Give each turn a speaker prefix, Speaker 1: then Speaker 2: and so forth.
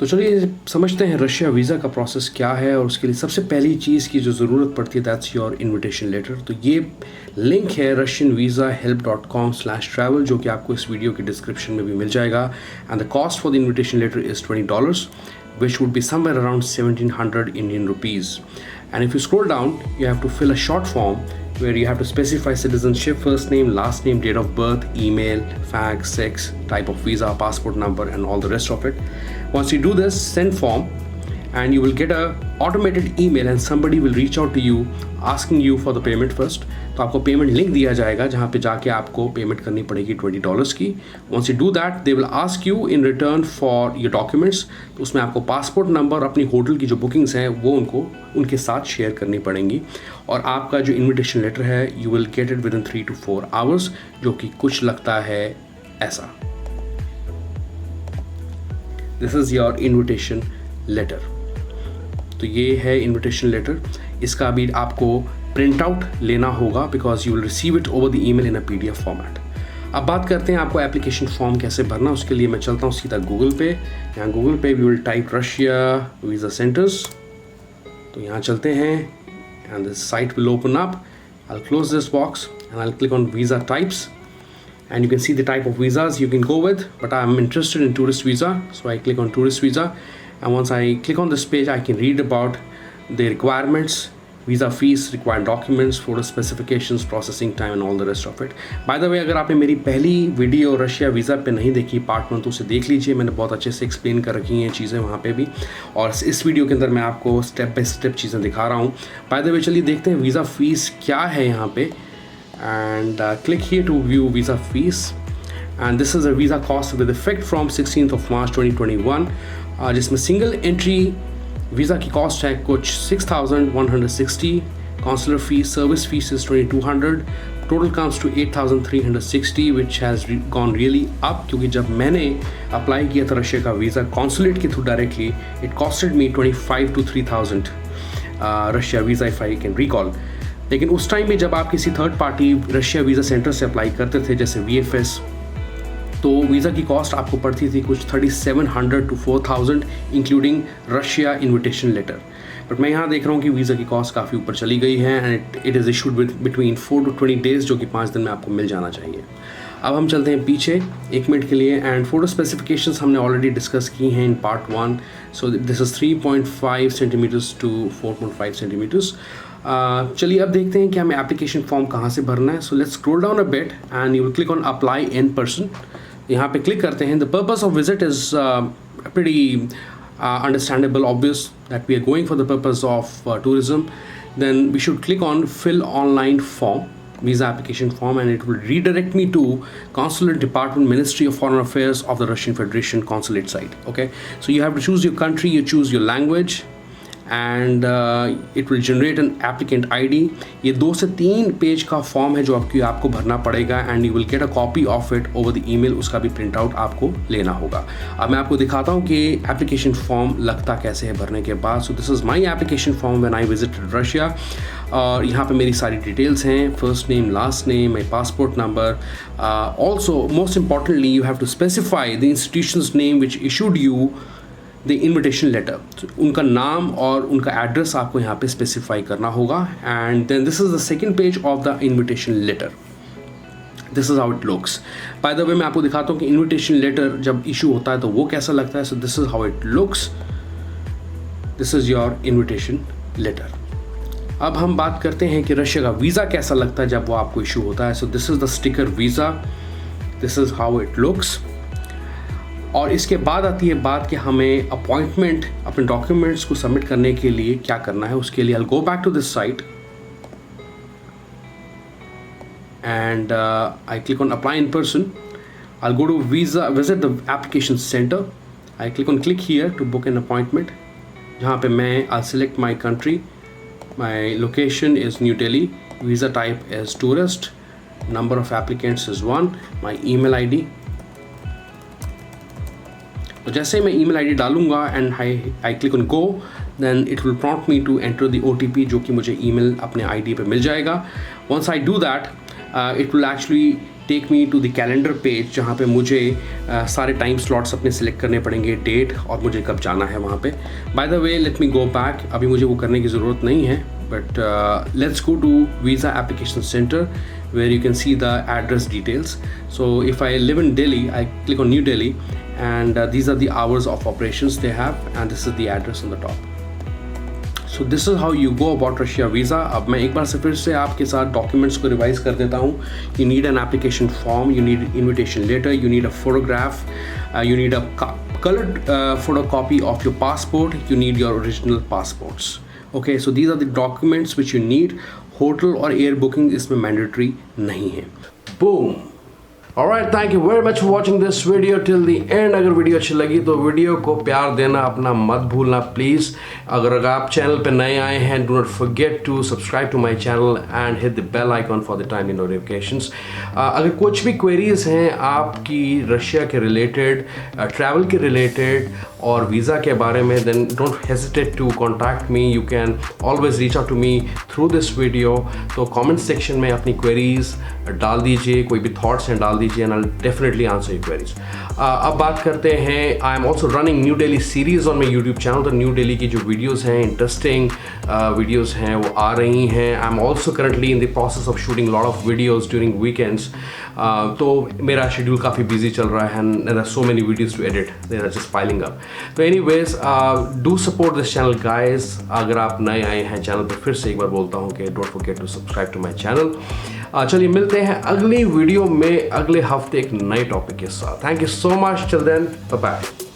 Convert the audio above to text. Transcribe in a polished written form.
Speaker 1: तो चलिए समझते हैं रशिया वीज़ा का प्रोसेस क्या है और उसके लिए सबसे पहली चीज़ की जो ज़रूरत पड़ती है दैट्स योर इनविटेशन लेटर। तो ये लिंक है russianvisahelp.com/travel जो कि आपको इस वीडियो के डिस्क्रिप्शन में भी मिल जाएगा। And the cost for the invitation letter is $20 which would be somewhere around 1700 Indian rupees. And if you scroll down, you have to fill a short form where you have to specify citizenship, first name, last name, date of birth, email, fax, sex, type of visa, passport number, and all the rest of it. Once you do this, send form, and you will get a automated email and somebody will reach out to you asking you for the payment first. तो आपको payment link दिया जाएगा जहाँ पे जाके आपको payment करनी पड़ेगी $20 की। Once you do that, they will ask you in return for your documents. तो उसमें आपको पासपोर्ट नंबर, अपनी होटल की जो बुकिंग्स हैं वो उनके साथ शेयर करनी पड़ेंगी और आपका जो इनविटेशन लेटर है you will get it within 3 to 4 hours, जो कि कुछ लगता है ऐसा। This is your invitation letter. तो ये है इनविटेशन लेटर। इसका अभी आपको प्रिंट आउट लेना होगा because you will receive it over the email in a PDF format. अब बात करते हैं आपको एप्लीकेशन फॉर्म कैसे भरना। उसके लिए मैं चलता हूँ सीधा गूगल पे। यहाँ गूगल पे we will type Russia visa centres. तो यहाँ चलते हैं and this site will open up. I will close this box and I will click on visa types and you can see the type of visas you can go with, but I'm interested in tourist visa, so I click on tourist visa, and once I click on this page I can read about the requirements, visa fees, required documents, photo specifications, processing time and all the rest of it. By the way, अगर आपने मेरी पहली video Russia visa पे नहीं देखी part 1 तो उसे देख लीजिए, मैंने बहुत अच्छे से एक्सप्लेन कर रखी हैं चीज़ें वहाँ पे भी, और इस वीडियो के अंदर मैं आपको स्टेप बाय स्टेप चीज़ें दिखा रहा हूँ। बाय द वे चलिए देखते हैं वीज़ा फीस क्या है यहाँ पे। And click here to view visa fees, and this is a visa cost with effect from 16th of March 2021, जिसमें सिंगल एंट्री वीज़ा की कॉस्ट है कुछ 6160, consular fees, service fees is 2200, total comes to 8360 which has gone really up क्योंकि जब मैंने apply किया था Russia का वीज़ा कॉन्सुलेट के through directly it costed me 25 to 3000 Russia visa if I can recall। लेकिन उस टाइम में जब आप किसी third party Russia visa centre से अप्लाई करते थे जैसे VFS, तो वीज़ा की कॉस्ट आपको पड़ती थी कुछ 3700 to 4000 including Russia invitation letter. But मैं यहाँ देख रहा हूँ कि वीज़ा की कॉस्ट काफ़ी ऊपर चली गई है and it is issued between 4 to 20 days, जो कि 5 दिन में आपको मिल जाना चाहिए। अब हम चलते हैं पीछे 1 मिनट के लिए एंड फोटो स्पेसिफिकेशंस हमने ऑलरेडी डिस्कस की हैं in part 1। So this is 3.5 centimetres to 4.5 centimetres. चलिए अब देखते हैं कि हमें एप्लीकेशन फॉर्म कहाँ से भरना है। So let's scroll down a bit and you will click on apply in person. यहाँ पे क्लिक करते हैं। The purpose of visit is pretty understandable, obvious that we are going for the purpose of tourism. Then we should click on fill online form, visa application form, and it will redirect me to Consulate Department, Ministry of Foreign Affairs of the Russian Federation consulate site. Okay, so you have to choose your country, you choose your language, and it will generate an applicant ID. ये 2 से 3 page का form है जो आपको भरना पड़ेगा and you will get a copy of it over the email. उसका भी प्रिंट आउट आपको लेना होगा। अब मैं आपको दिखाता हूँ कि एप्लीकेशन फॉर्म लगता कैसे है भरने के बाद। So this is my application form when I visited Russia, और यहाँ पे मेरी सारी डिटेल्स हैं, first name, last name, my passport number. Also most importantly you have to specify the institution's name which issued you the invitation letter. उनका नाम और उनका एड्रेस आपको यहाँ पे स्पेसिफाई करना होगा। And then this is the second page of the invitation letter. This is how it looks. By the way मैं आपको दिखाता हूँ कि इन्विटेशन लेटर जब इशू होता है तो वो कैसा लगता है। So this is how it looks. This is your invitation letter. अब हम बात करते हैं कि रशिया का वीज़ा कैसा लगता है जब वो आपको इशू होता है। So this is the sticker visa. This is how it looks. और इसके बाद आती है बात कि हमें अपॉइंटमेंट अपने डॉक्यूमेंट्स को सबमिट करने के लिए क्या करना है। उसके लिए I go back to this site and I click on apply in person. I go to visa visit the application centre. I click on click here to book an appointment, जहाँ पे मैं I select my country, my location is New Delhi, visa type is tourist, number of applicants is 1, my email ID। तो जैसे मैं email ID डालूंगा and I click on go, then it will prompt me to enter the OTP जो कि मुझे email अपने ID पे मिल जाएगा। Once I do that it will actually take me to the calendar page जहाँ पे मुझे सारे टाइम स्लॉट्स अपने सिलेक्ट करने पड़ेंगे, डेट और मुझे कब जाना है वहाँ पे। Bye the way let me go back, अभी मुझे वो करने की ज़रूरत नहीं है, but let's go to Visa Application Center where you can see the address details. So if I live in Delhi, I click on New Delhi, and these are the hours of operations they have, and this is the address on the top. So this is how you go about Russia visa. अब मैं एक बार से फिर से आपके साथ documents को revise कर देता हूँ. You need an application form, you need invitation letter, you need a photograph, you need a colored photocopy of your passport, you need your original passports. Okay, so these are the documents which you need. Hotel और air booking इसमें mandatory नहीं है. Boom. Alright, thank you very much for watching this video till the end. अगर video अच्छी लगी तो video को प्यार देना अपना मत भूलना प्लीज़. अगर आप चैनल पे नए आए हैं, do not forget to subscribe to my channel and hit the bell icon for the timely notifications. अगर कुछ भी क्वेरीज हैं आपकी रशिया के रिलेटेड, ट्रैवल के रिलेटेड और वीज़ा के बारे में, then don't hesitate to contact me. You can always reach out to me through this video. तो कमेंट सेक्शन में अपनी क्वेरीज डाल दीजिए, कोई भी थॉट्स हैं डाल दीजिए, and I'll definitely answer your queries. अब बात करते हैं, I am also running new Delhi series on my YouTube channel. तो न्यू दिल्ली की जो वीडियोज़ हैं, इंटरेस्टिंग वीडियोज़ हैं, वो आ रही हैं. I am also currently in the process of shooting lot of videos during weekends. तो मेरा शेड्यूल काफ़ी बिजी चल रहा है, and there are so many videos to edit, they are just piling up. तो anyways, do support this channel guys. अगर आप नए आए हैं चैनल पर, फिर से एक बार बोलता हूँ कि don't forget to subscribe to my channel. चलिए मिलते हैं अगली वीडियो में अगले हफ्ते एक नए टॉपिक के साथ. Thank you so much. Till then, bye bye.